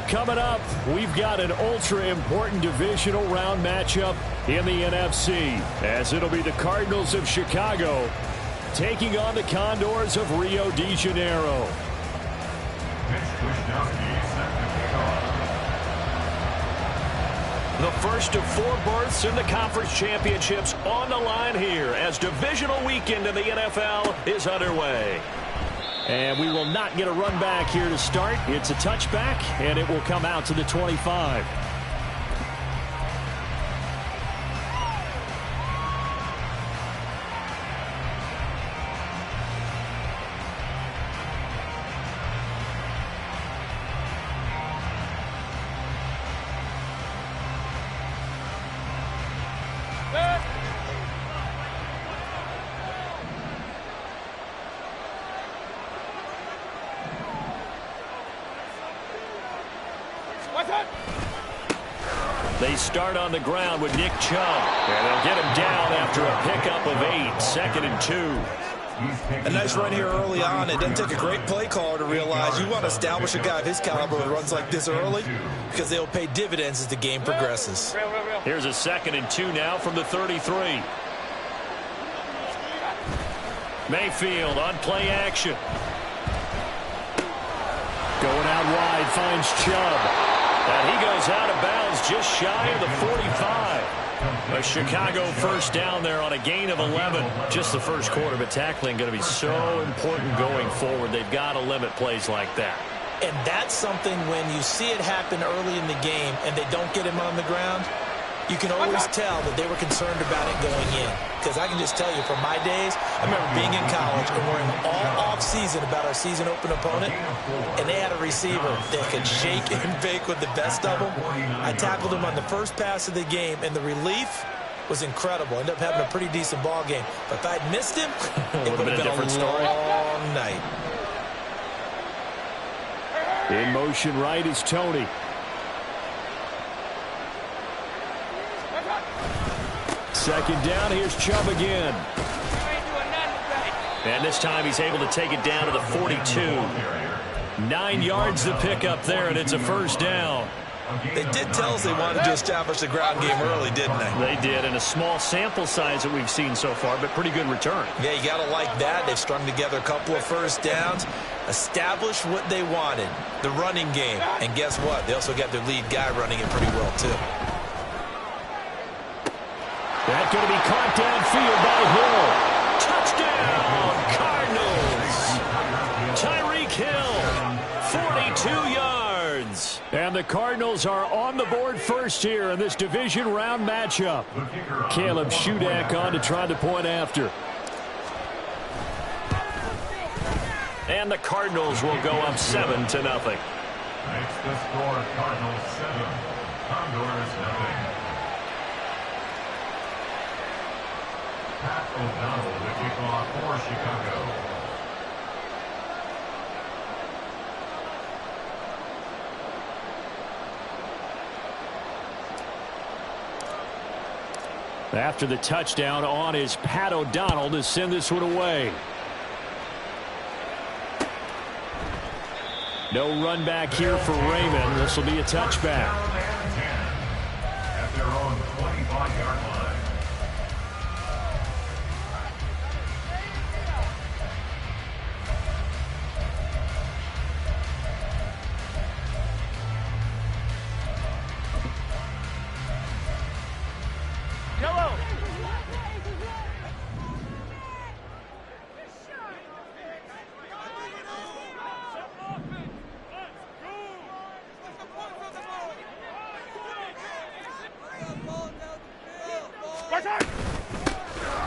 Coming up, we've got an ultra-important divisional round matchup in the NFC, as it'll be the Cardinals of Chicago taking on the Condors of Rio de Janeiro. The first of 4 berths in the conference championships on the line here as divisional weekend in the NFL is underway. And we will not get a run back here to start. It's a touchback, and it will come out to the 25. They start on the ground with Nick Chubb, and they'll get him down after a pickup of 8, 2nd and 2. A nice run here early on. It doesn't take a great play caller to realize you want to establish a guy of his caliber with runs like this early because they'll pay dividends as the game progresses. Here's a 2nd and 2 now from the 33. Mayfield on play action. Going out wide, finds Chubb. And he goes out of bounds just shy of the 45. A Chicago first down there on a gain of 11. Just the first quarter, but tackling going to be so important going forward. They've got to limit plays like that. And that's something when you see it happen early in the game and they don't get him on the ground, you can always tell that they were concerned about it going in. Because I can just tell you from my days, I remember being in college and worrying all off-season about our season open opponent, and they had a receiver that could shake and bake with the best of them. I tackled him on the first pass of the game, and the relief was incredible. Ended up having a pretty decent ball game. But if I'd missed him, it would have been a different story. Long night. In motion right is Tony. Second down, here's Chubb again. And this time he's able to take it down to the 42. 9 yards to pick up there, and it's a first down. They did tell us they wanted to establish the ground game early, didn't they? They did, and a small sample size that we've seen so far, but pretty good return. Yeah, you got to like that. They've strung together a couple of first downs, established what they wanted, the running game. And guess what? They also got their lead guy running it pretty well, too. That's going to be caught downfield by Hill. Touchdown, Cardinals. Tyreek Hill, 42 yards. And the Cardinals are on the board first here in this division round matchup. Caleb Shudak on to try the point after. And the Cardinals will go up 7-0. Makes the score Cardinals 7, Condors 0. Pat O'Donnell to kick off for Chicago. After the touchdown on is Pat O'Donnell to send this one away. No run back here for Raymond. This will be a touchback. At their own 25-yard line.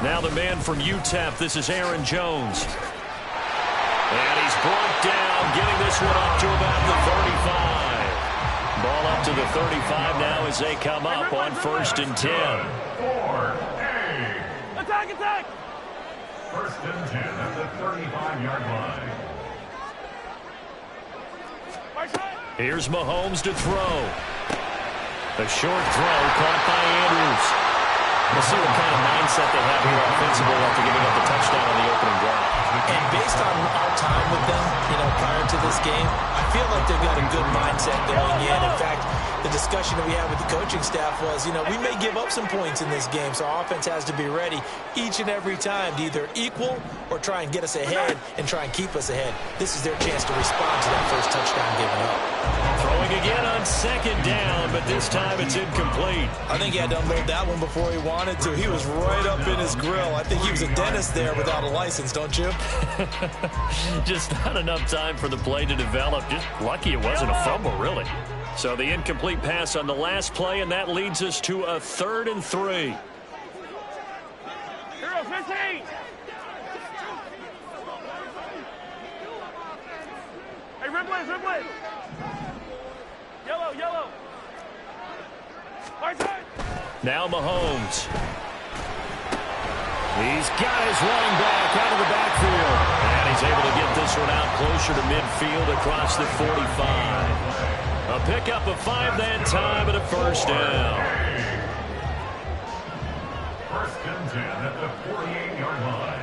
Now the man from UTEP, this is Aaron Jones. And he's brought down, getting this one up to about the 35. Ball up to the 35 now as they come up on 1st and 10. 4-A. Attack! 1st and 10 at the 35-yard line. Here's Mahomes to throw. A short throw caught by Andrews. We'll see what kind of mindset they have here offensively after giving up the touchdown on the opening drive. And based on our time with them, prior to this game, I feel like they've got a good mindset going in. discussion that we had with the coaching staff was, you know, we may give up some points in this game, so our offense has to be ready each and every time to either equal or try and get us ahead and try and keep us ahead. This is their chance to respond to that first touchdown given up. Throwing again on second down, but this time it's incomplete. I think he had to unload that one before he wanted to. He was right up in his grill. I think he was a dentist there without a license, don't you? Just not enough time for the play to develop. Just lucky it wasn't a fumble, really. So the incomplete pass on the last play, and that leads us to a 3rd and 3. Hero 15! Hey, Ripley, Ripley! Yellow, yellow! Right side! Now Mahomes. He's got his running back out of the backfield. And he's able to get this one out closer to midfield across the 45. A pickup of 5 that time and a first down. 1st and 10 at the 48-yard line.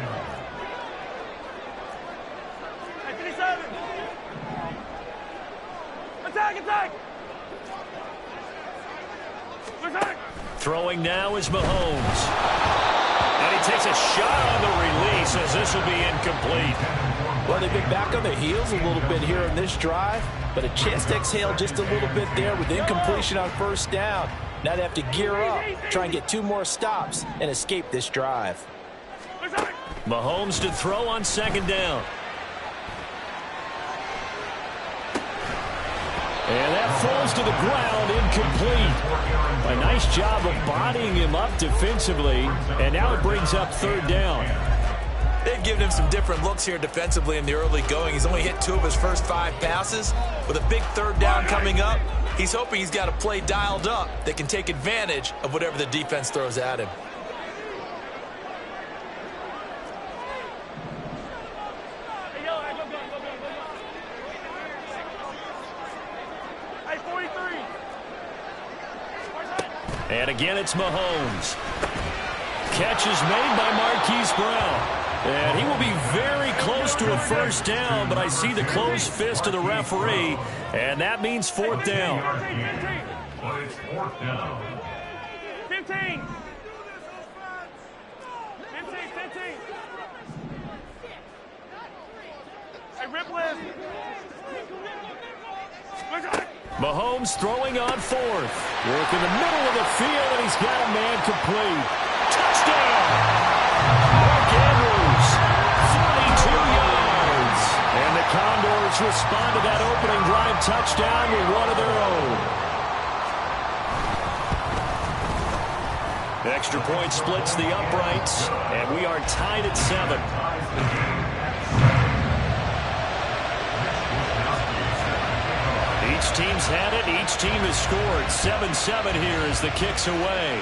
Hey, 57! Attack, attack! Attack! Throwing now is Mahomes. And he takes a shot on the release as this will be incomplete. Well, they've been back on their heels a little bit here in this drive, but a chance to exhale just a little bit there with incompletion on first down. Now they have to gear up, try and get 2 more stops, and escape this drive. Mahomes to throw on second down. And that falls to the ground, incomplete. A nice job of bodying him up defensively, and now it brings up 3rd down. They've given him some different looks here defensively in the early going. He's only hit 2 of his first 5 passes. With a big 3rd down coming up, he's hoping he's got a play dialed up that can take advantage of whatever the defense throws at him. Hey, yellow, hey, go, go, go, go, go. Hey, 43! And again, it's Mahomes. Catch is made by Marquise Brown. And he will be very close to a first down, but I see the closed fist of the referee, and that means 4th down. But it's 4th down. 15! 15, 15! Hey, Ripley! Mahomes throwing on 4th. Work in the middle of the field, and he's got a man complete. Touchdown! Mark Andrews, 42 yards. And the Condors respond to that opening drive touchdown with one of their own. Extra point splits the uprights, and we are tied at 7. Each team's had it. Each team has scored. 7-7 here as the kick's away.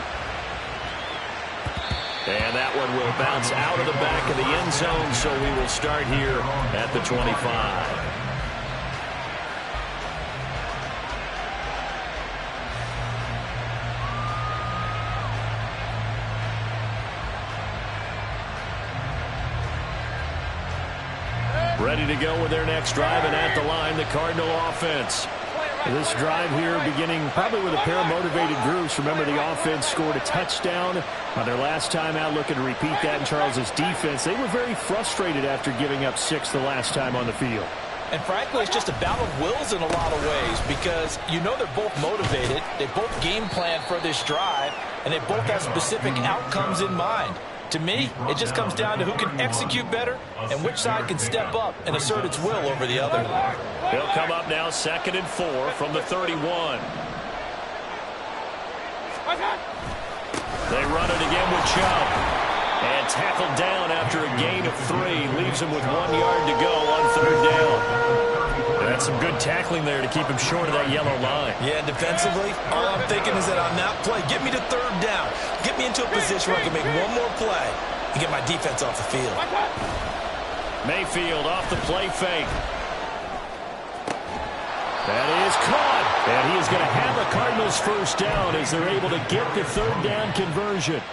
And that one will bounce out of the back of the end zone, so we will start here at the 25. Ready to go with their next drive, and at the line, the Cardinal offense. This drive here beginning probably with a pair of motivated groups. Remember, the offense scored a touchdown on their last time out, looking to repeat that in Charles's defense. They were very frustrated after giving up 6 the last time on the field. And frankly, it's just a battle of wills in a lot of ways because you know they're both motivated, they both game plan for this drive, and they both have specific outcomes in mind. To me, it just comes down to who can execute better and which side can step up and assert its will over the other. They'll come up now 2nd and 4 from the 31. They run it again with Chubb. And tackled down after a gain of 3. Leaves him with 1 yard to go on 3rd down. That's some good tackling there to keep him short of that yellow line. Yeah, defensively, all I'm thinking is that on that play, get me to 3rd down. Get me into a position where I can make one more play and get my defense off the field. Mayfield off the play fake. That is caught. And he is going to have a Cardinals first down as they're able to get the 3rd down conversion.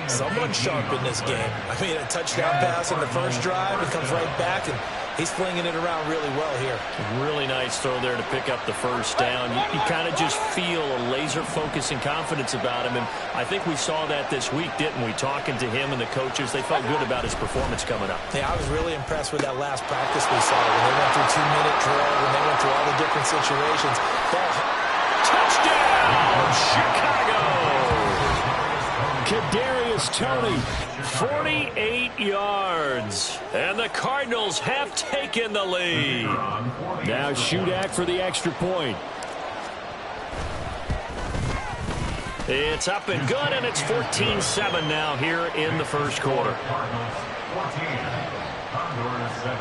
Someone sharp in this game. I mean, a touchdown pass in the first drive. It comes right back, and He's flinging it around really well here. Really nice throw there to pick up the first down. You kind of just feel a laser focus and confidence about him, and I think we saw that this week, didn't we? Talking to him and the coaches, they felt good about his performance coming up. Yeah, I was really impressed with that last practice we saw when they went through 2-minute drill, when they went through all the different situations. Touchdown, Chicago! Kadarius Toney, 48 yards. And the Cardinals have taken the lead. Now Shudak for the extra point. It's up and good, and it's 14-7 now here in the first quarter. Cardinals 14, Condors 7.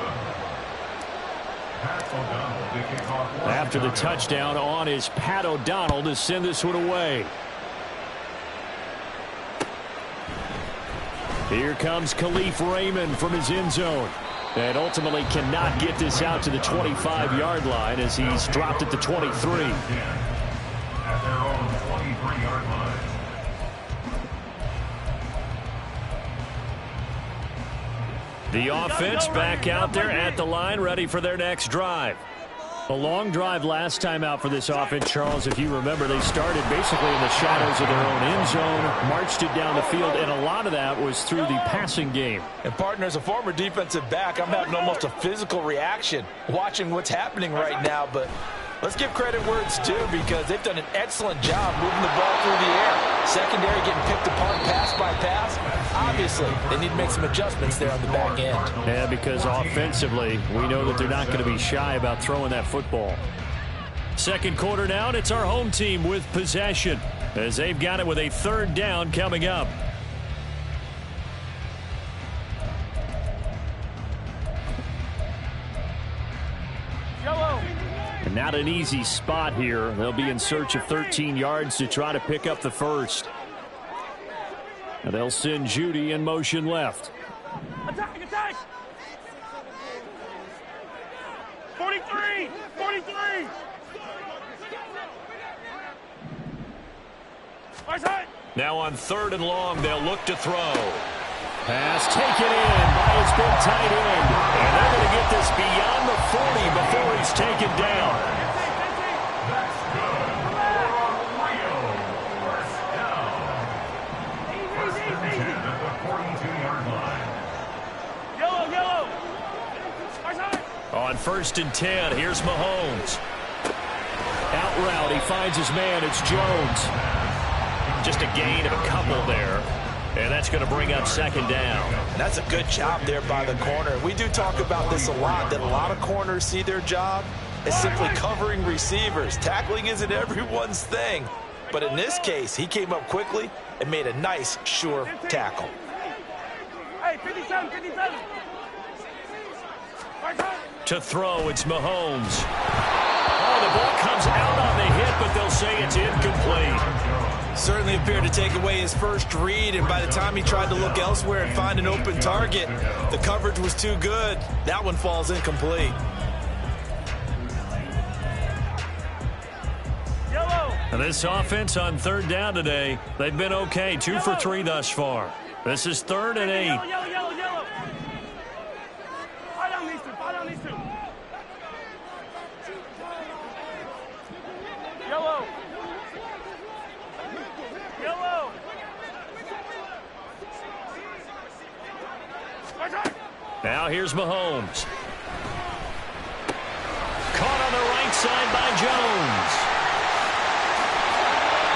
After the touchdown on is Pat O'Donnell to send this one away. Here comes Khalif Raymond from his end zone. And ultimately cannot get this out to the 25-yard line as he's dropped at the 23. At their own 23-yard line. The offense back out there at the line, ready for their next drive. A long drive last time out for this offense, Charles. If you remember, they started basically in the shadows of their own end zone, marched it down the field, and a lot of that was through the passing game. And, partner, as a former defensive back, I'm having almost a physical reaction watching what's happening right now. But let's give credit where it's due because they've done an excellent job moving the ball through the air. Secondary getting picked apart pass by pass. Obviously, they need to make some adjustments there on the back end. Yeah, because offensively, we know that they're not going to be shy about throwing that football. Second quarter now, and it's our home team with possession as they've got it with a third down coming up. And not an easy spot here. They'll be in search of 13 yards to try to pick up the first. And they'll send Judy in motion left. Attack, attack! 43! 43! Now on third and long, they'll look to throw. Pass taken in by his big tight end. And they're going to get this beyond the 40 before he's taken down. That's good. First down. First and 10 at the 42-yard line. Yellow! On first and 10, here's Mahomes. Out route, he finds his man. It's Jones. Just a gain of a couple there. And that's going to bring up second down. And that's a good job there by the corner. We do talk about this a lot, that a lot of corners see their job as simply covering receivers. Tackling isn't everyone's thing. But in this case, he came up quickly and made a nice, sure tackle. Hey, 57, 57. To throw, it's Mahomes. Oh, the ball comes out on the hit, but they'll say it's incomplete. Certainly appeared to take away his first read, and by the time he tried to look elsewhere and find an open target, the coverage was too good. That one falls incomplete. And this offense on third down today, they've been okay. 2 for 3 thus far. This is 3rd and 8. Yellow. Fire down these two. Yellow. Now here's Mahomes. Caught on the right side by Jones.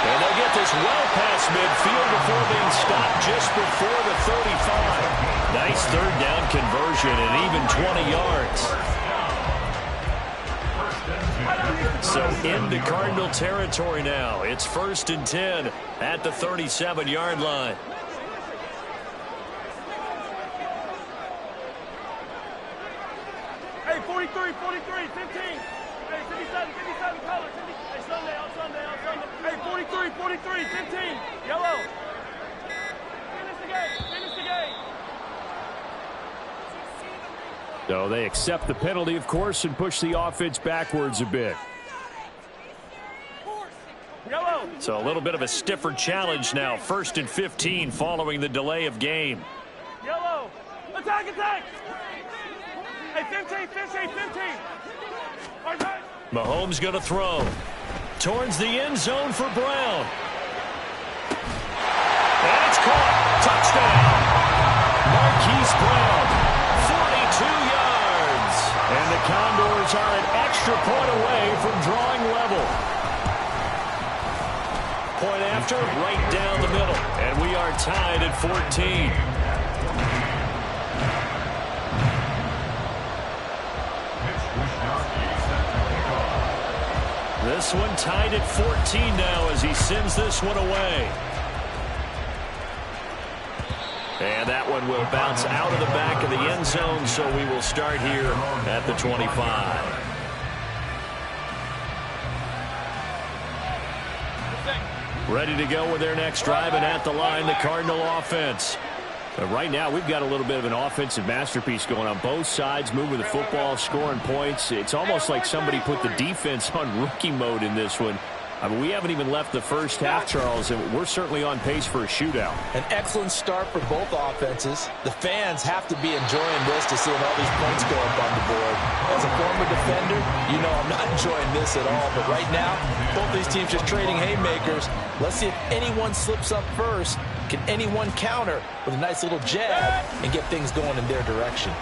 And they'll get this well past midfield before being stopped just before the 35. Nice third down conversion and even 20 yards. So into Cardinal territory now. It's 1st and 10 at the 37-yard line. Hey, 43, 15. Hey, 57, color. Hey, Sunday. Hey, 43, 15. Yellow. Finish the game. So they accept the penalty, of course, and push the offense backwards a bit. Yellow. So a little bit of a stiffer challenge now. 1st and 15 following the delay of game. Yellow. Attack. Hey, 15, 15, 15. Mahomes going to throw. Towards the end zone for Brown. And it's caught. Touchdown. Marquise Brown, 42 yards. And the Condors are an extra point away from drawing level. Point after, right down the middle. And we are tied at 14. This one tied at 14 now as he sends this one away. And that one will bounce out of the back of the end zone, so we will start here at the 25. Ready to go with their next drive, and at the line, the Cardinal offense. Right now, we've got a little bit of an offensive masterpiece going on both sides, moving the football, scoring points. It's almost like somebody put the defense on rookie mode in this one. I mean, we haven't even left the first half, Charles, and we're certainly on pace for a shootout. An excellent start for both offenses. The fans have to be enjoying this to seeing all these points go up on the board. As a former defender, you know I'm not enjoying this at all. But right now, both these teams just trading haymakers. Let's see if anyone slips up first. Can anyone counter with a nice little jab and get things going in their direction?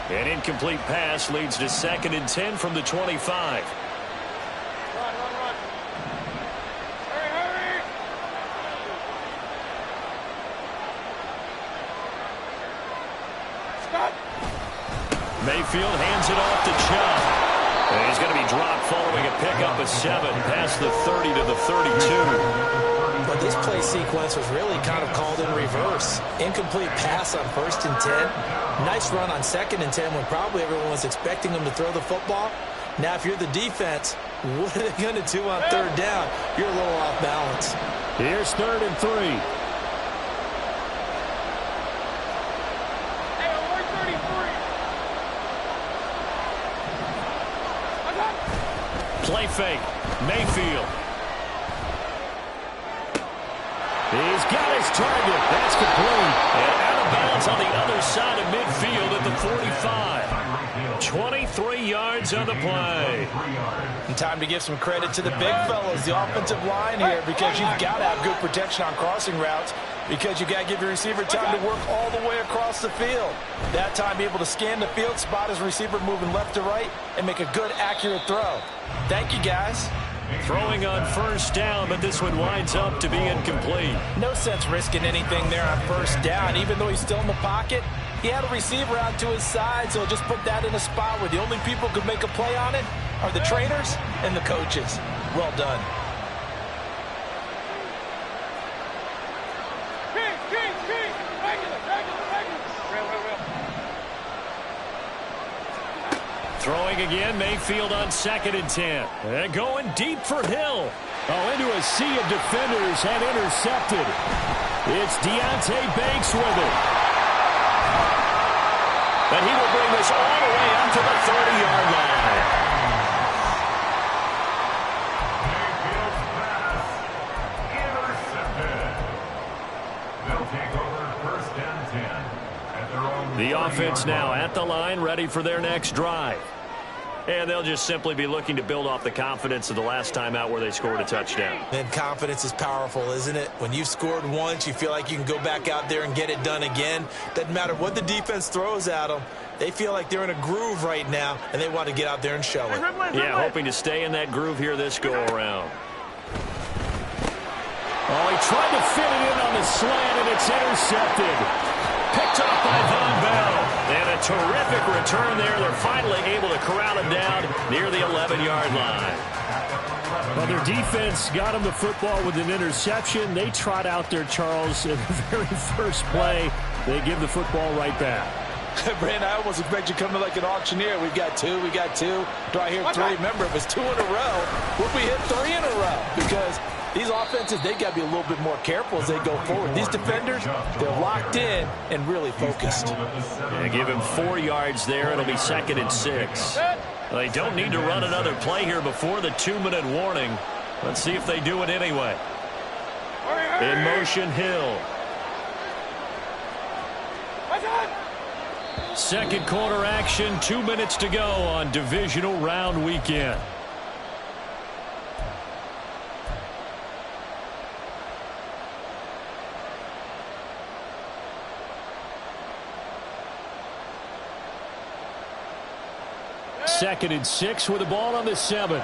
An incomplete pass leads to 2nd and 10 from the 25. Mayfield hands it off to Chubb. And he's going to be dropped following a pickup of 7 past the 30 to the 32. But this play sequence was really kind of called in reverse. Incomplete pass on 1st and 10. Nice run on 2nd and 10 when probably everyone was expecting him to throw the football. Now, if you're the defense, what are they going to do on 3rd down? You're a little off balance. Here's 3rd and 3. Play fake. Mayfield. He's got his target. That's complete. And out of bounds on the other side of midfield at the 45. 23 yards on the play. And time to give some credit to the big fellas, the offensive line here, because you've got to have good protection on crossing routes, because you've got to give your receiver time to work all the way across the field. That time, able to scan the field, spot his receiver moving left to right, and make a good, accurate throw. Thank you, guys. Throwing on 1st down, but this one winds up to be incomplete. No sense risking anything there on 1st down. Even though he's still in the pocket, he had a receiver out to his side, so just put that in a spot where the only people who could make a play on it are the trainers and the coaches. Well done. Throwing again, Mayfield on 2nd and 10. And going deep for Hill. Oh, into a sea of defenders and intercepted. It's Deontay Banks with it. And he will bring this all the way up to the 30-yard line. Mayfield's pass intercepted. They'll take over 1st and 10 at their own. The offense now at the line, ready for their next drive. And they'll just simply be looking to build off the confidence of the last time out where they scored a touchdown. And confidence is powerful, isn't it? When you've scored once, you feel like you can go back out there and get it done again. Doesn't matter what the defense throws at them. They feel like they're in a groove right now, and they want to get out there and show it. Yeah, hoping to stay in that groove here this go-around. Oh, he tried to fit it in on the slant, and it's intercepted. Picked off by Von Bell. And a terrific return there. They're finally able to corral him down near the 11-yard line. Well, their defense got him the football with an interception. They trot out there, Charles, in the very first play. They give the football right back. Brandon, I almost expect you to come in like an auctioneer. We've got 2, we got 2. Do I hear 3? Remember, if it's 2 in a row, we'll be hit 3 in a row. Because these offenses, they got to be a little bit more careful as they go forward. These defenders, they're locked in and really focused. Yeah, give him 4 yards there. It'll be 2nd and 6. Well, they don't need to run another play here before the 2-minute warning. Let's see if they do it anyway. In motion, Hill. Second quarter action, 2 minutes to go on divisional round weekend. Second and 6 with the ball on the 7.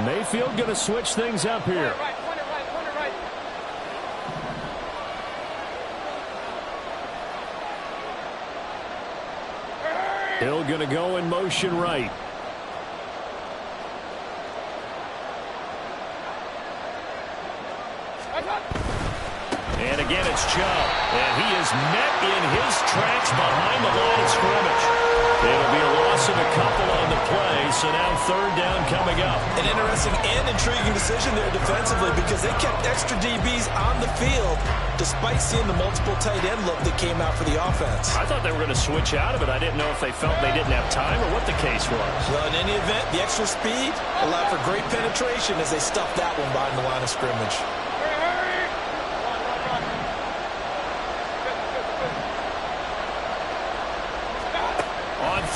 Mayfield going to switch things up here. Hill going to go in motion right. And again, it's Chubb. And he is met in his tracks behind the line of scrimmage. It'll be a loss of a couple on the play, so now third down coming up. An interesting and intriguing decision there defensively because they kept extra DBs on the field despite seeing the multiple tight end look that came out for the offense. I thought they were going to switch out of it. I didn't know if they felt they didn't have time or what the case was. Well, in any event, the extra speed allowed for great penetration as they stuffed that one behind the line of scrimmage.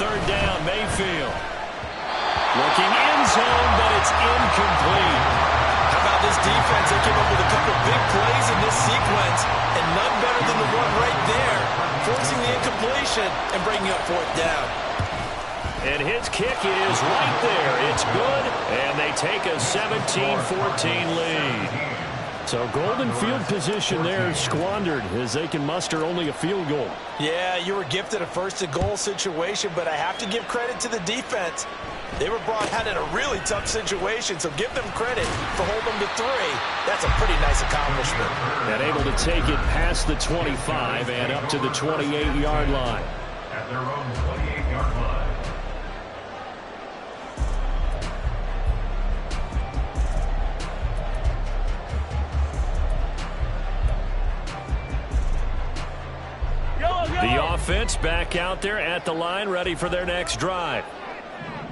Third down, Mayfield. Looking end zone, but it's incomplete. How about this defense? They came up with a couple big plays in this sequence, and none better than the one right there, forcing the incompletion and bringing up fourth down. And his kick is right there. It's good, and they take a 17-14 lead. So golden field position there squandered as they can muster only a field goal. Yeah, you were gifted a first-and-goal situation, but I have to give credit to the defense. They were brought out in a really tough situation, so give them credit for holding them to 3. That's a pretty nice accomplishment. And able to take it past the 25 and up to the 28-yard line. At their own 28-yard line. The offense back out there at the line, ready for their next drive.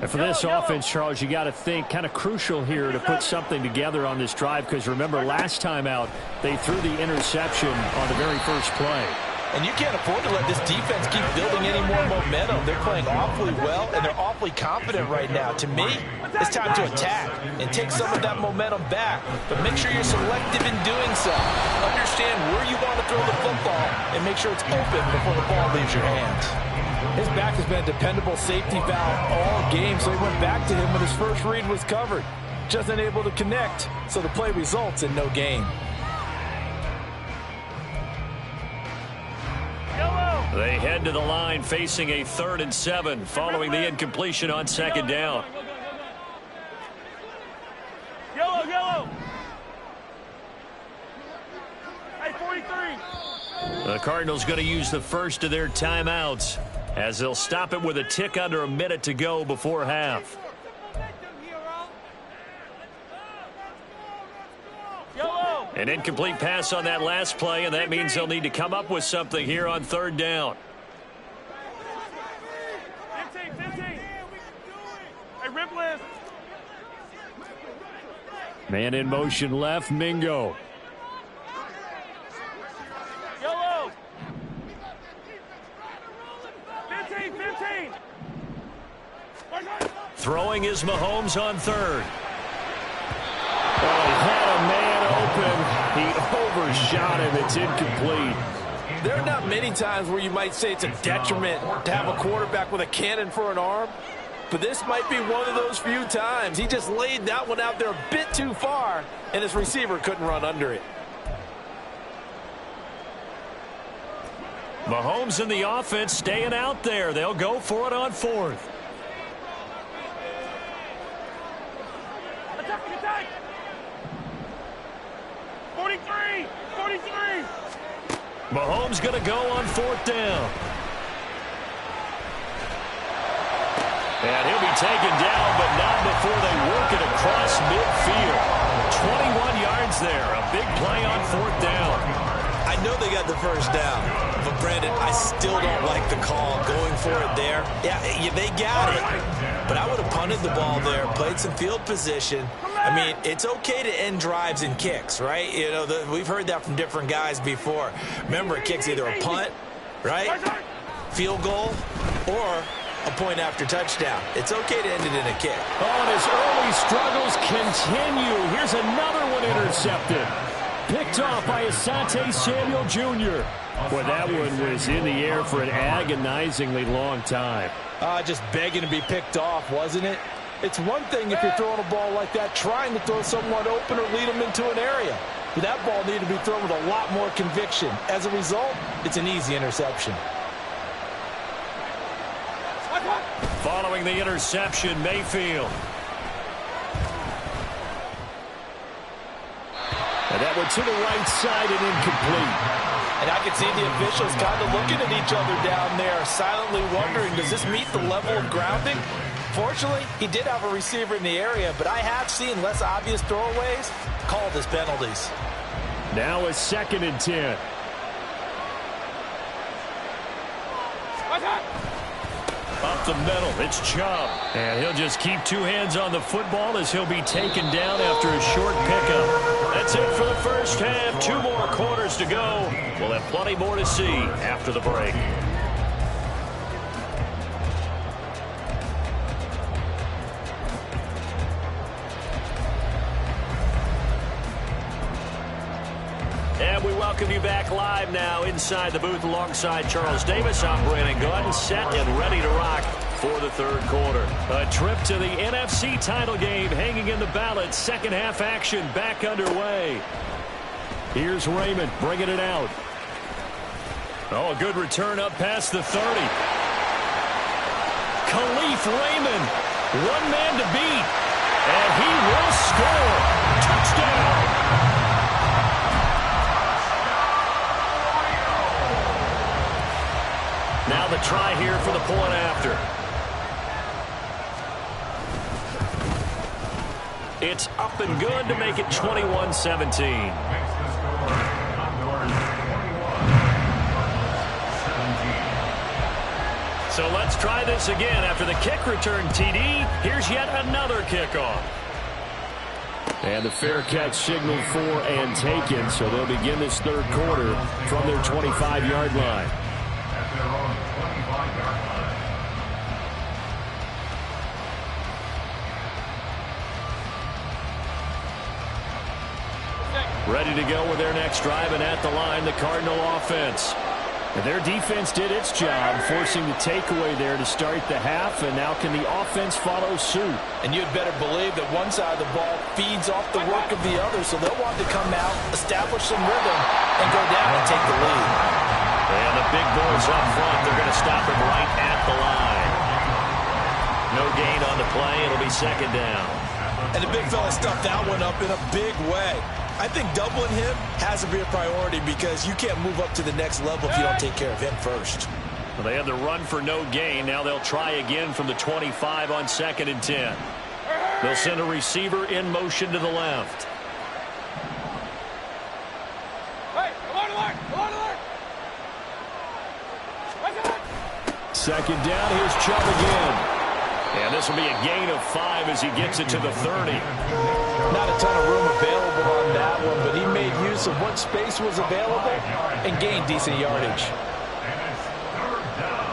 And for this offense, Charles, you got to think kind of crucial here to put something together on this drive because remember last time out they threw the interception on the very first play. And you can't afford to let this defense keep building any more momentum. They're playing awfully well, and they're awfully confident right now. To me, it's time to attack and take some of that momentum back. But make sure you're selective in doing so. Understand where you want to throw the football and make sure it's open before the ball leaves your hands. His back has been a dependable safety valve all game, so he went back to him when his first read was covered. Just unable to connect, so the play results in no gain. They head to the line facing a 3rd and 7 following the incompletion on second down. Yellow. Hey, 43. The Cardinals going to use the first of their timeouts as they'll stop it with a tick under a minute to go before half. An incomplete pass on that last play, and that means they'll need to come up with something here on third down. 15. Hey, rip list. Man in motion left, Mingo. Yellow. 15. Throwing is Mahomes on third. Oh, he had a man open. He overshot him. It's incomplete. There are not many times where you might say it's a detriment to have a quarterback with a cannon for an arm, but this might be one of those few times. He just laid that one out there a bit too far, and his receiver couldn't run under it. Mahomes and the offense staying out there. They'll go for it on fourth. Attack. 43. Mahomes going to go on fourth down. And he'll be taken down, but not before they work it across midfield. 21 yards there. A big play on fourth down. I know they got the first down, but Brandon, I still don't like the call going for it there. Yeah, they got it, but I would have punted the ball there, played some field position, I mean, it's okay to end drives and kicks, right? You know, we've heard that from different guys before. Remember, a kick's either a punt, right, field goal, or a point after touchdown. It's okay to end it in a kick. Oh, and his early struggles continue. Here's another one intercepted. Picked off by Asante Samuel Jr. Boy, that one was in the air for an agonizingly long time. Just begging to be picked off, wasn't it? It's one thing if you're throwing a ball like that, trying to throw someone open or lead them into an area. But that ball needed to be thrown with a lot more conviction. As a result, it's an easy interception. Following the interception, Mayfield. And that one to the right side and incomplete. And I can see the officials kind of looking at each other down there, silently wondering, does this meet the level of grounding? Fortunately, he did have a receiver in the area, but I have seen less obvious throwaways called as penalties. Now a 2nd and 10. Up the middle, it's Chubb. And he'll just keep 2 hands on the football as he'll be taken down after a short pickup. That's it for the first half. 2 more quarters to go. We'll have plenty more to see after the break. And we welcome you back live now inside the booth alongside Charles Davis. I'm Brandon Gordon, set and ready to rock for the 3rd quarter. A trip to the NFC title game hanging in the balance. Second half action back underway. Here's Raymond bringing it out. Oh, a good return up past the 30. Khalif Raymond, one man to beat, and he will score. Touchdown. Now the try here for the point after. It's up and good to make it 21-17. So let's try this again. After the kick return TD, here's yet another kickoff. And the fair catch signaled for and taken, so they'll begin this 3rd quarter from their 25-yard line. Ready to go with their next drive, and at the line, the Cardinal offense. And their defense did its job, forcing the takeaway there to start the half, and now can the offense follow suit? And you'd better believe that one side of the ball feeds off the work of the other, so they'll want to come out, establish some rhythm, and go down and take the lead. And the big boys up front, they're going to stop him right at the line. No gain on the play. It'll be 2nd down. And the big fella stuffed that one up in a big way. I think doubling him has to be a priority because you can't move up to the next level if you don't take care of him first. Well, they had the run for no gain. Now they'll try again from the 25 on 2nd and 10. They'll send a receiver in motion to the left. Hey, alert, alert, alert, alert. 2nd down, here's Chubb again. And this will be a gain of 5 as he gets it to the 30. Not a ton of room available on that one, but he made use of what space was available and gained decent yardage. And it's 3rd down.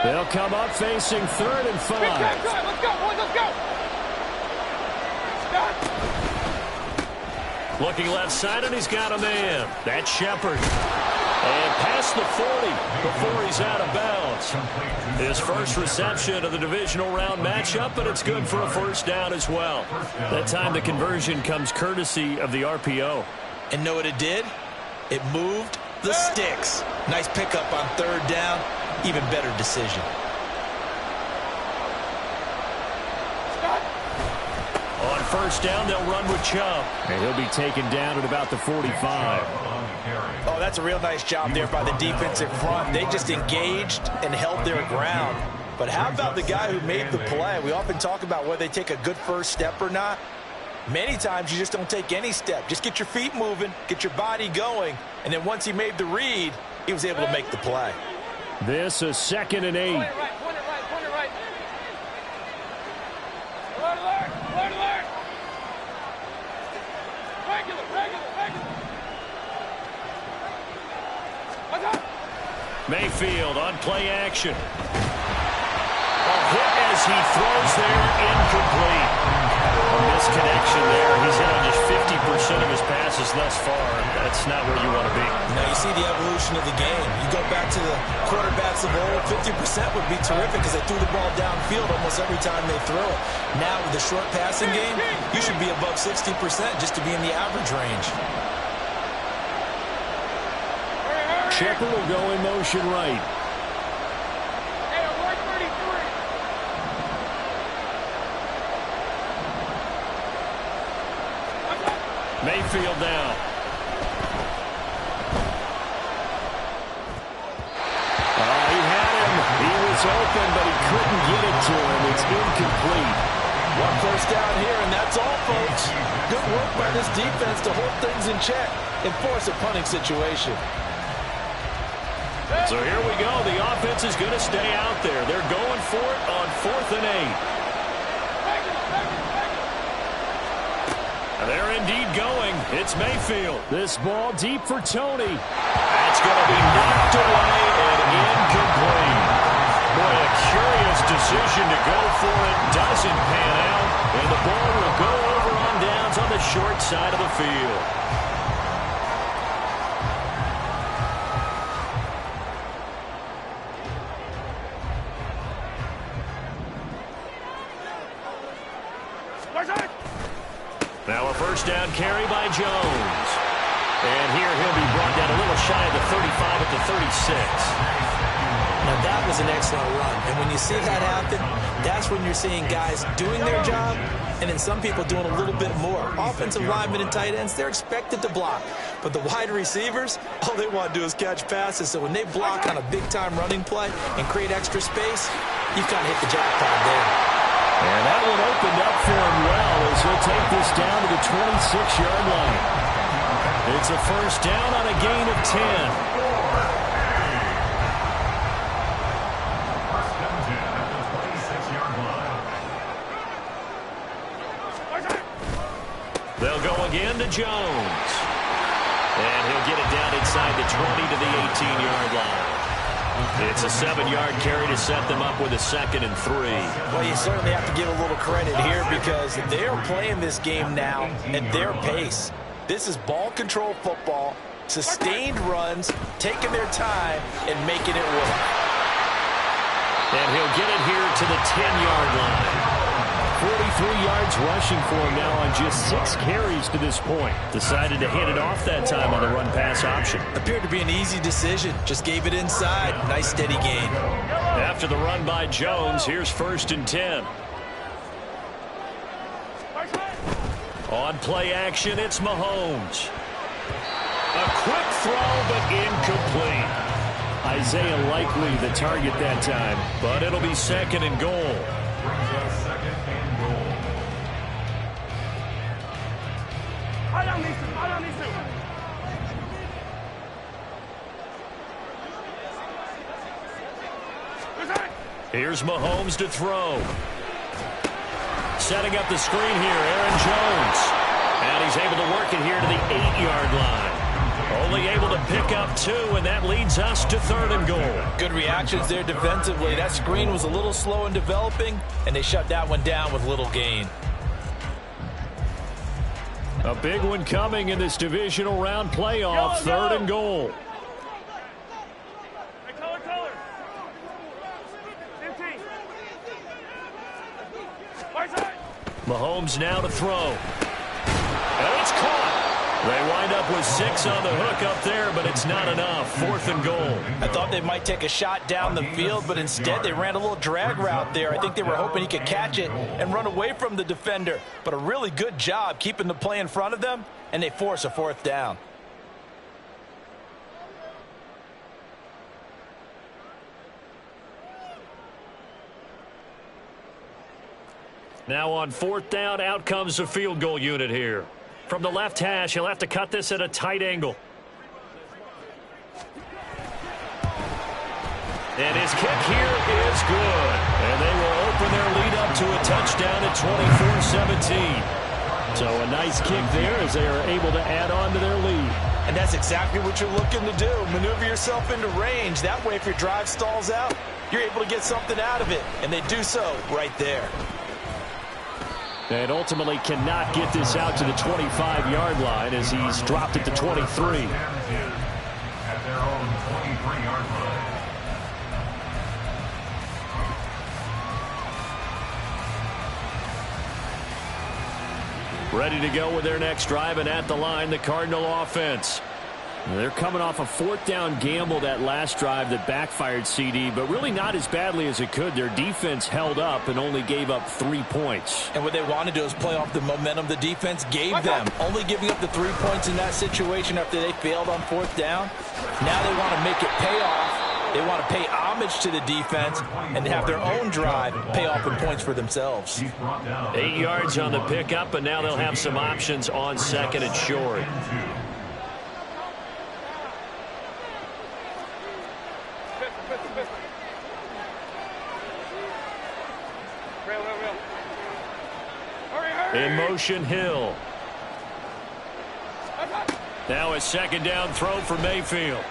They'll come up facing 3rd and 5. Let's go, boys, let's go. Start. Looking left side, and he's got a man. That's Shepard. And past the 40 before he's out of bounds. His first reception of the divisional round matchup, but it's good for a 1st down as well. That time the conversion comes courtesy of the RPO. And know what it did? It moved the sticks. Nice pickup on 3rd down. Even better decision. On 1st down, they'll run with Chubb. And he'll be taken down at about the 45. Oh, that's a real nice job there by the defensive front. They just engaged and held their ground. But how about the guy who made the play? We often talk about whether they take a good first step or not. Many times you just don't take any step. Just get your feet moving, get your body going, and then once he made the read, he was able to make the play. This is 2nd and 8. Point it right, point it right, point it right. Alert, alert, alert, alert. Regular, regular, regular. What's up? Mayfield on play action. A hit as he throws there, incomplete. A misconnection there. He's hit on just 50% of his passes thus far. That's not where you want to be. Now you see the evolution of the game. You go back to the quarterbacks of old, 50% would be terrific because they threw the ball downfield almost every time they throw it. Now with the short passing game, you should be above 60% just to be in the average range. Shepard will go in motion right. Hey, alert 33. Mayfield now. He had him. He was open, but he couldn't get it to him. It's incomplete. One first down here, and that's all, folks. Good work by this defense to hold things in check and force a punting situation. So here we go. The offense is going to stay out there. They're going for it on 4th and 8. They're indeed going. It's Mayfield. This ball deep for Tony. That's going to be knocked away and incomplete. Boy, a curious decision to go for it. Doesn't pan out. And the ball will go over on downs on the short side of the field. Now a first down carry by Jones. And here he'll be brought down a little shy of the 35 at the 36. Now that was an excellent run. And when you see that happen, that's when you're seeing guys doing their job and then some people doing a little bit more. Offensive linemen and tight ends, they're expected to block. But the wide receivers, all they want to do is catch passes. So when they block on a big-time running play and create extra space, you've kind of hit the jackpot there. And that one opened up for him well as he'll take this down to the 26-yard line. It's a first down on a gain of 10. First down 10 at the 26-yard line. They'll go again to Jones. And he'll get it down inside the 20 to the 18-yard line. It's a 7-yard carry to set them up with a 2nd and 3. Well, you certainly have to give a little credit here because they're playing this game now at their pace. This is ball control football, sustained runs, taking their time, and making it work. And he'll get it here to the 10-yard line. 43 yards rushing for him now on just 6 carries to this point. Decided to hand it off that time on the run-pass option. Appeared to be an easy decision. Just gave it inside. Nice steady gain. After the run by Jones, here's 1st and 10. On play action, it's Mahomes. A quick throw, but incomplete. Isaiah likely the target that time, but it'll be 2nd and goal. Here's Mahomes to throw. Setting up the screen here, Aaron Jones. And he's able to work it here to the 8-yard line. Only able to pick up 2, and that leads us to 3rd and goal. Good reactions there defensively. That screen was a little slow in developing, and they shut that one down with little gain. A big one coming in this divisional round playoff, 3rd and goal. Color. 15. Mahomes now to throw. And it's caught. They wind up with 6 on the hook up there, but it's not enough. 4th and goal. I thought they might take a shot down the field, but instead they ran a little drag route there. I think they were hoping he could catch it and run away from the defender. But a really good job keeping the play in front of them, and they force a 4th down. Now on 4th down, out comes the field goal unit here. From the left hash, he'll have to cut this at a tight angle. And his kick here is good. And they will open their lead up to a touchdown at 24-17. So a nice kick there as they are able to add on to their lead. And that's exactly what you're looking to do. Maneuver yourself into range. That way, if your drive stalls out, you're able to get something out of it. And they do so right there. And ultimately cannot get this out to the 25-yard line as he's dropped it to 23. At their own 23-yard line. Ready to go with their next drive, and at the line, the Cardinal offense. They're coming off a fourth down gamble that last drive that backfired, CD, but really not as badly as it could. Their defense held up and only gave up 3 points. And what they want to do is play off the momentum the defense gave them. Only giving up the 3 points in that situation after they failed on fourth down. Now they want to make it pay off. They want to pay homage to the defense and have their own drive pay off in points for themselves. 8 yards on the pickup, and now they'll have some options on second and short. In motion, Hill. Now a second down throw for Mayfield.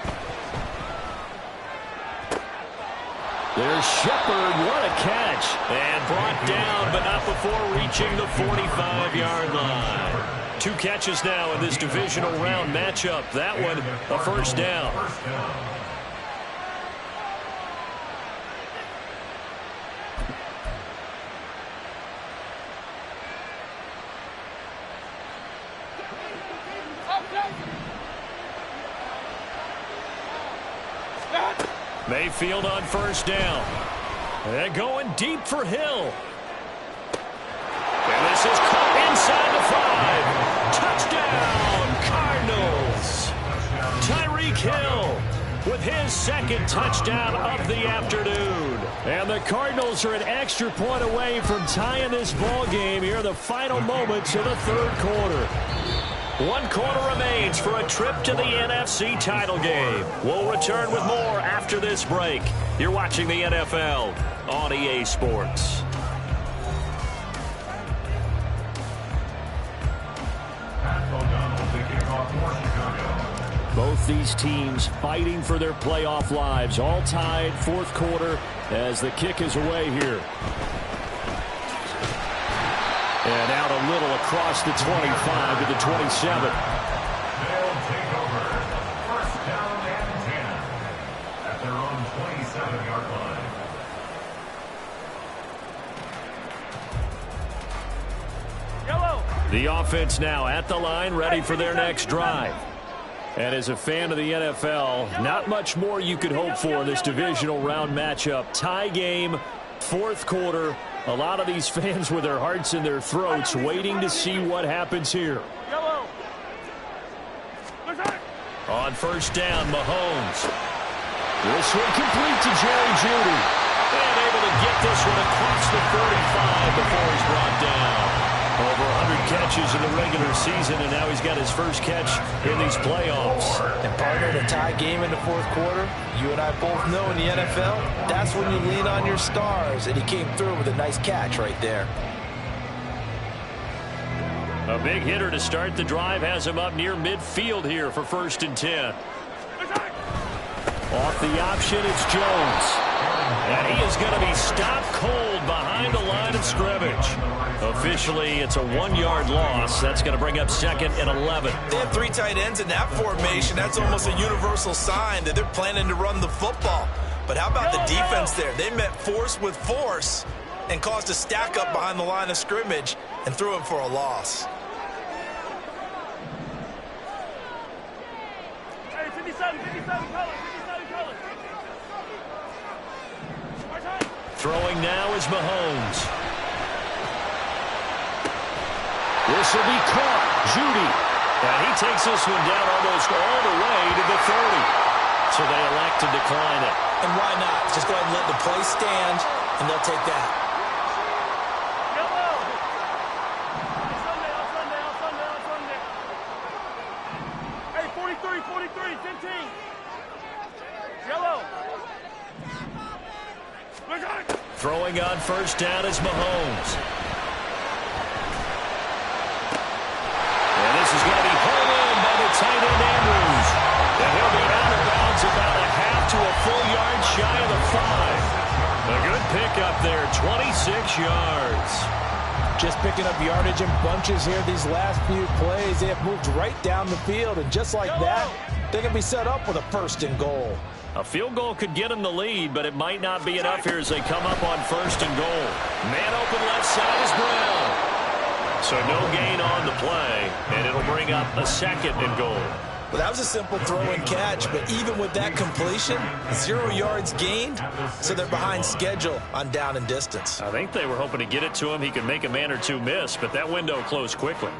There's Shepard, what a catch. And brought down, but not before reaching the 45-yard line. 2 catches now in this divisional round matchup. That one, a first down. Mayfield on first down. And going deep for Hill. And this is caught inside the 5. Touchdown, Cardinals. Tyreek Hill with his second touchdown of the afternoon. And the Cardinals are an extra point away from tying this ball game here in the final moments of the third quarter. 1 quarter remains for a trip to the NFC title game. We'll return with more after this break. You're watching the NFL on EA Sports. Both these teams fighting for their playoff lives. All tied, fourth quarter as the kick is away here. And out a little across the 25 to the 27. They'll take over. First down and 10 at their own 27-yard line. Yellow. The offense now at the line, ready for their next drive. And as a fan of the NFL, not much more you could hope for in this divisional round matchup. Tie game, fourth quarter. A lot of these fans with their hearts in their throats waiting to see what happens here. Yellow. On first down, Mahomes. This one complete to Jerry Jeudy. And able to get this one across the 35 before he's brought down. Over 100 catches in the regular season, and now he's got his first catch in these playoffs. And partner, to tie game in the fourth quarter, you and I both know in the NFL, that's when you lean on your stars, and he came through with a nice catch right there. A big hitter to start the drive has him up near midfield here for first and 10. Off the option, it's Jones. And he is going to be stopped cold behind the line of scrimmage. Officially, it's a 1-yard loss. That's going to bring up second and 11. They have 3 tight ends in that formation. That's almost a universal sign that they're planning to run the football. But how about the defense there? They met force with force and caused a stack up behind the line of scrimmage and threw him for a loss. Hey, 57 color. Throwing now is Mahomes. This will be caught. Jeudy. And he takes this one down almost all the way to the 30. So they elect to decline it. And why not? Just go ahead and let the play stand, and they'll take that. Yellow. Hey, 43, 15. Yellow. Throwing on first down is Mahomes. And this is going to be pulled in by the tight end Andrews. And he'll be out of bounds about a half to a full yard shy of the 5. A good pickup there, 26 yards. Just picking up yardage in bunches here these last few plays. They have moved right down the field, and just like that, they're going to be set up with a 1st and goal. A field goal could get them the lead, but it might not be enough here as they come up on 1st and goal. Man open left side is Brown. So no gain on the play, and it'll bring up a 2nd and goal. Well, that was a simple throw and catch, but even with that completion, 0 yards gained, so they're behind schedule on down and distance. I think they were hoping to get it to him. He could make a man or two miss, but that window closed quickly.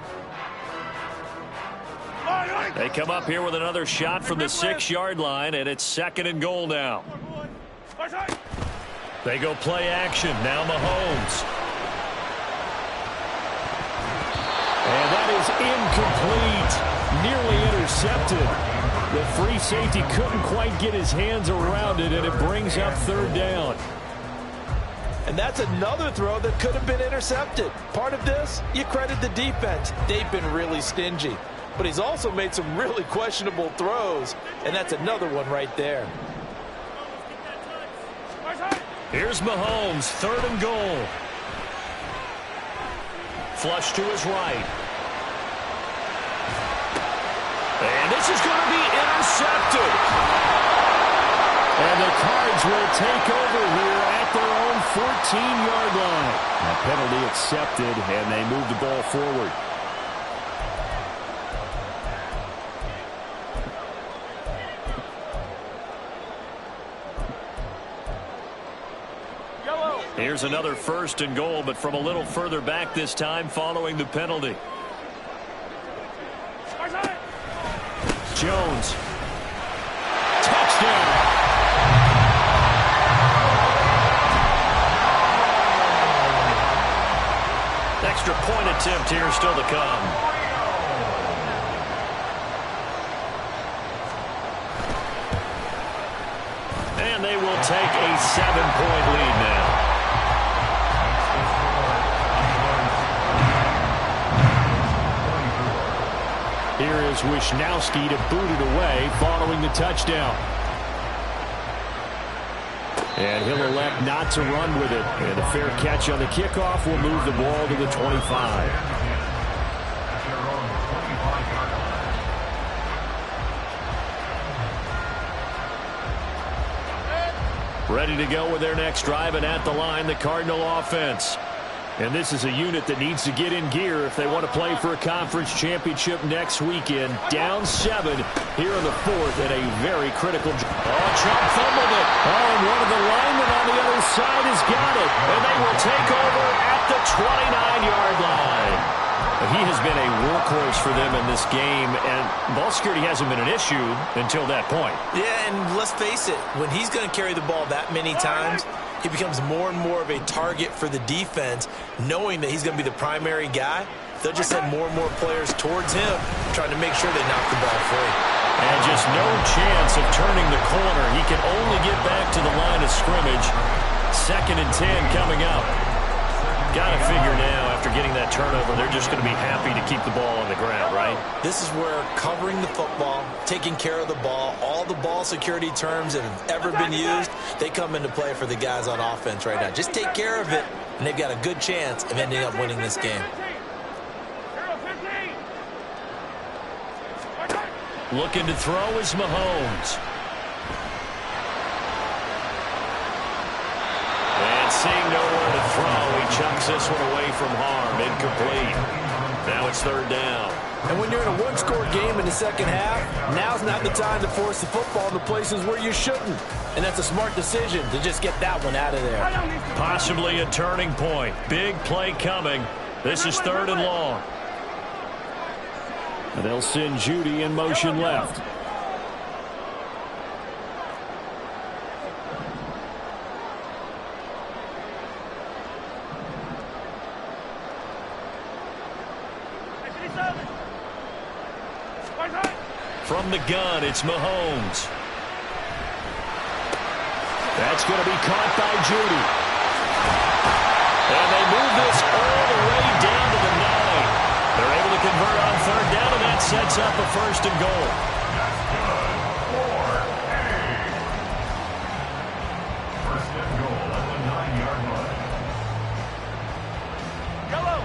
They come up here with another shot from the 6-yard line, and it's 2nd and goal now. They go play action. Now Mahomes. And that is incomplete. Nearly intercepted. The free safety couldn't quite get his hands around it, and it brings up 3rd down. And that's another throw that could have been intercepted. Part of this, you credit the defense. They've been really stingy. But he's also made some really questionable throws, and that's another one right there. Here's Mahomes, 3rd and goal. Flush to his right. And this is going to be intercepted. And the Cards will take over here at their own 14-yard line. A penalty accepted, and they move the ball forward. Here's another 1st and goal, but from a little further back this time following the penalty. Jones. Touchdown. Extra point attempt here still to come. And they will take a 7-point lead now. Here is Wisnowski to boot it away following the touchdown. And he'll elect not to run with it. And a fair catch on the kickoff will move the ball to the 25. Ready to go with their next drive, and at the line, the Cardinal offense. And this is a unit that needs to get in gear if they want to play for a conference championship next weekend. Down 7 here in the 4th at a very critical. Trump fumbled it. And one of the linemen on the other side has got it. And they will take over at the 29-yard line. He has been a workhorse for them in this game, and ball security hasn't been an issue until that point. Yeah, and let's face it, when he's going to carry the ball that many times, he becomes more and more of a target for the defense, knowing that he's going to be the primary guy. They'll just send more and more players towards him, trying to make sure they knock the ball free. And just no chance of turning the corner. He can only get back to the line of scrimmage. 2nd and 10 coming up. Got to figure now, after getting that turnover, they're just going to be happy to keep the ball on the ground, right? This is where covering the football, taking care of the ball, all the ball security terms that have ever been used, they come into play for the guys on offense right now. Just take care of it, and they've got a good chance of ending up winning this game. Looking to throw is Mahomes. And seeing nowhere to throw, he chucks this one away from harm. Incomplete. Now it's 3rd down. And when you're in a one-score game in the second half, now's not the time to force the football into places where you shouldn't. And that's a smart decision to just get that one out of there. Possibly a turning point. Big play coming. This is 3rd and long. And they'll send Judy in motion left. From the gun, it's Mahomes. That's going to be caught by Judy. And they move this all the way down to the 9. They're able to convert on third down, and that sets up a first and goal. That's good for a first and goal at the 9-yard line. Yellow.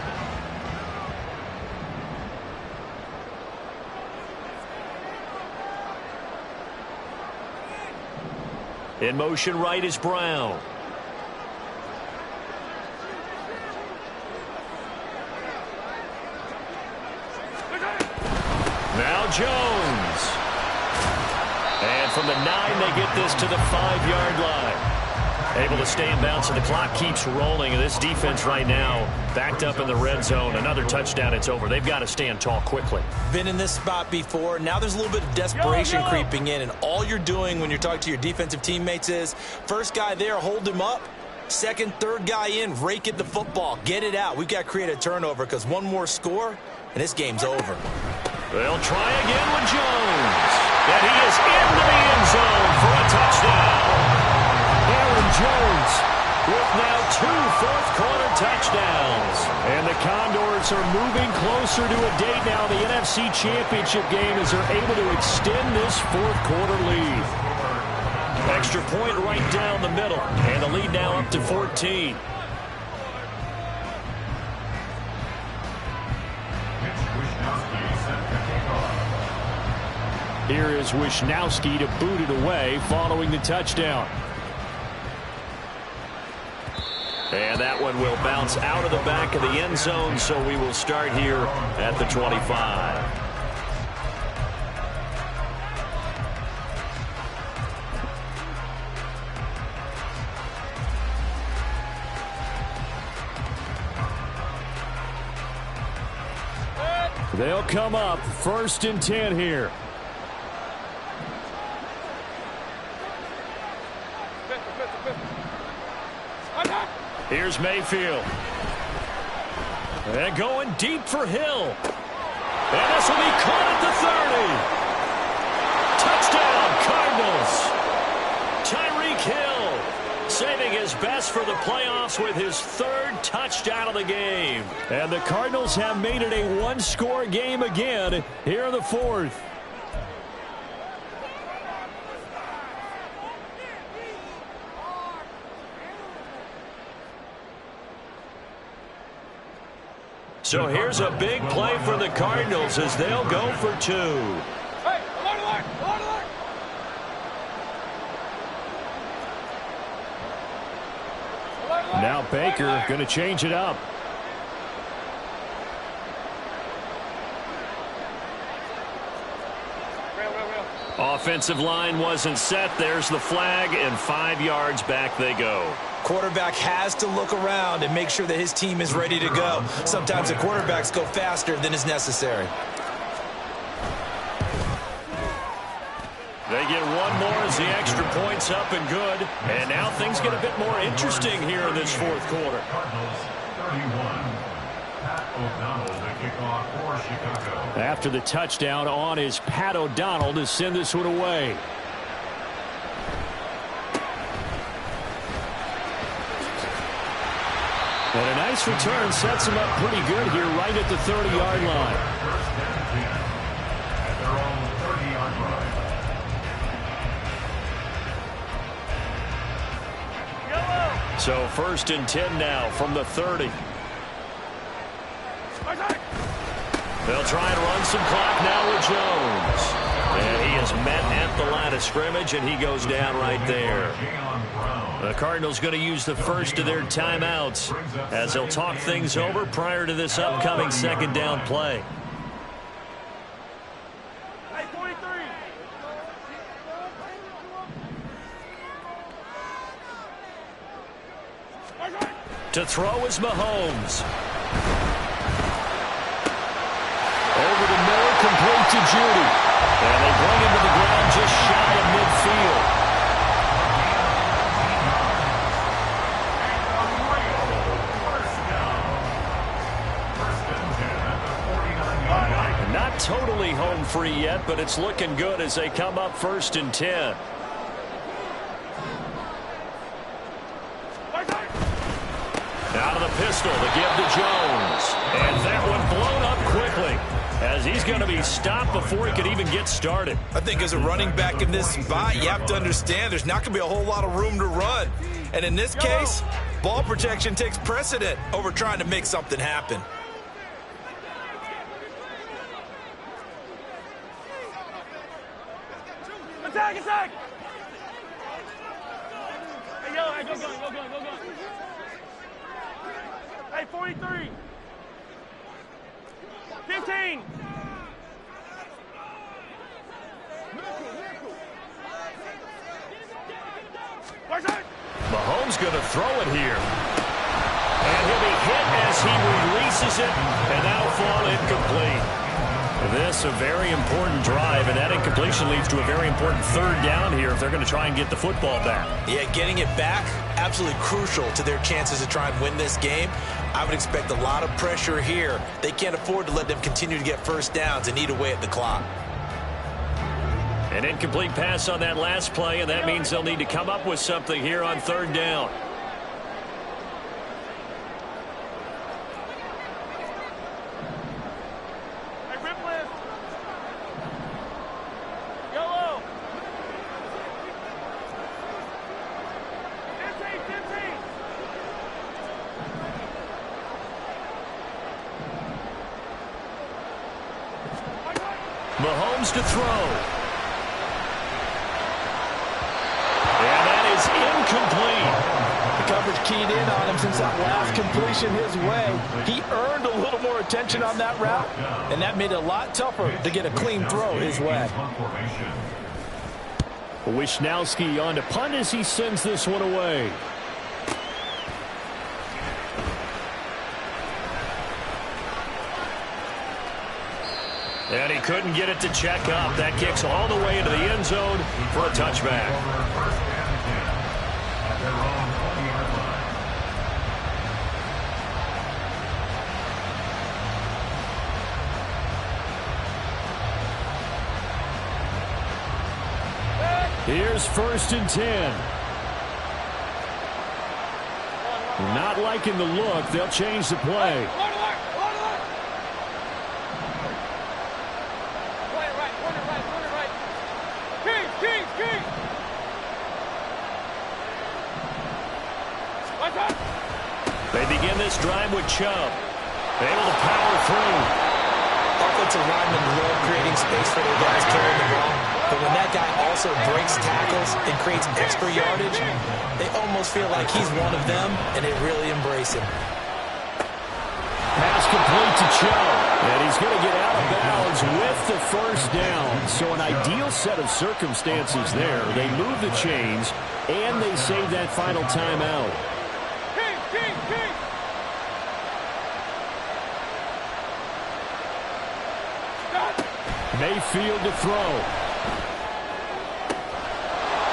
In motion right is Brown. Now Jones. And from the 9, they get this to the 5-yard line. Able to stay in bounds, so the clock keeps rolling. And this defense right now backed up in the red zone. Another touchdown, it's over. They've got to stand tall quickly. Been in this spot before. Now there's a little bit of desperation creeping in. And all you're doing when you're talking to your defensive teammates is, first guy there, hold him up. Second, third guy in, rake at the football. Get it out. We've got to create a turnover because one more score, and this game's over. They'll try again with Jones. And he is into the end zone for a touchdown. Aaron Jones with now 2 fourth-quarter touchdowns. And the Condors are moving closer to a date now, the NFC Championship game, as they're able to extend this fourth-quarter lead. Extra point right down the middle, and the lead now up to 14. Here is Wisnowski to boot it away following the touchdown. And that one will bounce out of the back of the end zone, so we will start here at the 25. They'll come up 1st and 10 here. Here's Mayfield. And going deep for Hill. And this will be caught at the 30. Touchdown, Cardinals. Tyreek Hill saving his best for the playoffs with his 3rd touchdown of the game. And the Cardinals have made it a one-score game again here in the 4th. So here's a big play for the Cardinals as they'll go for 2. Hey, alert. Now Baker going to change it up. Offensive line wasn't set. There's the flag, and 5 yards back they go. Quarterback has to look around and make sure that his team is ready to go. Sometimes the quarterbacks go faster than is necessary. They get one more as the extra point's up and good. And now things get a bit more interesting here in this 4th quarter. Cardinals 31. Pat O'Donnell to kick off for Chicago. After the touchdown, on is Pat O'Donnell to send this one away. And a nice return sets him up pretty good here right at the 30-yard line. First and 10 at their own 30-yard line. So 1st and 10 now from the 30. They'll try and run some clock now with Jones. And he is met at the line of scrimmage, and he goes down right there. The Cardinals going to use the first of their timeouts as they'll talk things over prior to this upcoming 2nd down play. Hey, 43. To throw is Mahomes. Over the middle, complete to Judy. And they bring him to the ground just shy of midfield. Not totally home free yet, but it's looking good as they come up 1st and 10. pistol to give to Jones. And that one blown up quickly, as he's going to be stopped before he could even get started. I think as a running back in this spot, you have to understand there's not going to be a whole lot of room to run. And in this case, ball protection takes precedent over trying to make something happen. Attack, attack! Hey, yo, hey, go gun, go gun, go gun. Hey, 43. 15. Mahomes going to throw it here. And he'll be hit as he releases it, and that'll fall incomplete. This a very important drive, and that incompletion leads to a very important third down here if they're going to try and get the football back. Yeah, getting it back, absolutely crucial to their chances to try and win this game. I would expect a lot of pressure here. They can't afford to let them continue to get first downs and eat away at the clock. An incomplete pass on that last play, and that means they'll need to come up with something here on third down. Mahomes to throw. And that is incomplete. The coverage keyed in on him since that last completion his way. He earned a little more attention on that route, and that made it a lot tougher to get a clean throw his way. Wishnowski on to punt as he sends this one away. And he couldn't get it to check up. That kicks all the way into the end zone for a touchback. Here's 1st and 10. Not liking the look. They'll change the play. They begin this drive with Chubb. Able to power through. Offensive linemen love creating space for their guys carrying the ball. But when that guy also breaks tackles and creates extra yardage, they almost feel like he's one of them, and they really embrace him. Pass complete to Chubb. And he's going to get out of bounds with the first down. So an ideal set of circumstances there. They move the chains, and they save that final timeout. Mayfield to throw.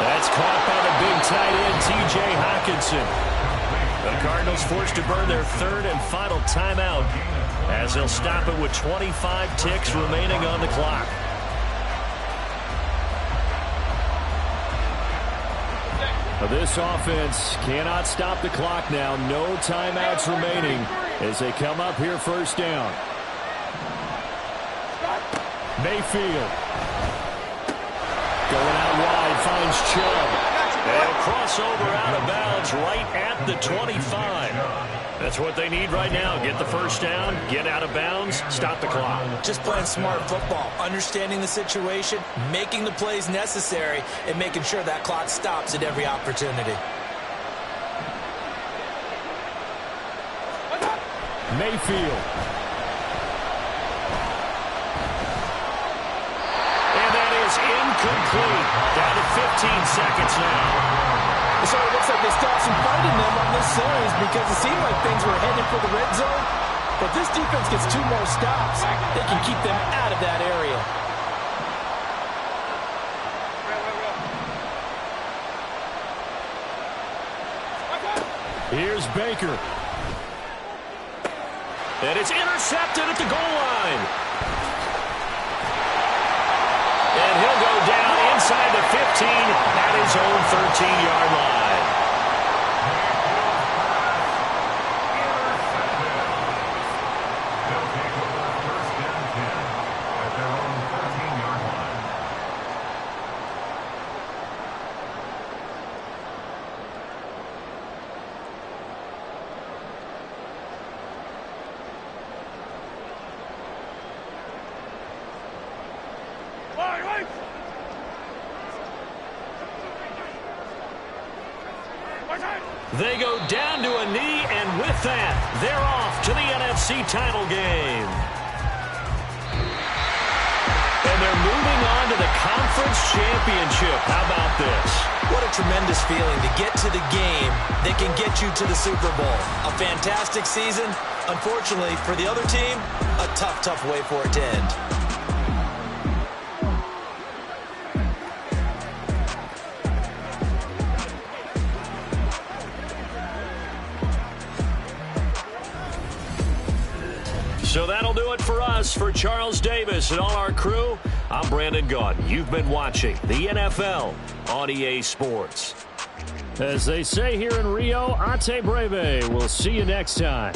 That's caught by the big tight end, T.J. Hockenson. The Cardinals forced to burn their third and final timeout as they'll stop it with 25 ticks remaining on the clock. This offense cannot stop the clock now. No timeouts remaining as they come up here first down. Mayfield. Going out wide, finds Chubb. And a crossover out of bounds right at the 25. That's what they need right now. Get the first down, get out of bounds, stop the clock. Just playing smart football, understanding the situation, making the plays necessary, and making sure that clock stops at every opportunity. Mayfield. Incomplete. Down to 15 seconds now. So it looks like they still have some fight in them on this series because it seemed like things were headed for the red zone. But this defense gets 2 more stops. They can keep them out of that area. Here's Baker. And it's intercepted at the goal line. And he'll go down inside the 15 at his own 13-yard line. They go down to a knee, and with that, they're off to the NFC title game. And they're moving on to the conference championship. How about this? What a tremendous feeling to get to the game that can get you to the Super Bowl. A fantastic season. Unfortunately, for the other team, a tough, tough way for it to end. So that'll do it for us. For Charles Davis and all our crew, I'm Brandon Gaudin. You've been watching the NFL on EA Sports. As they say here in Rio, Ate Breve. We'll see you next time.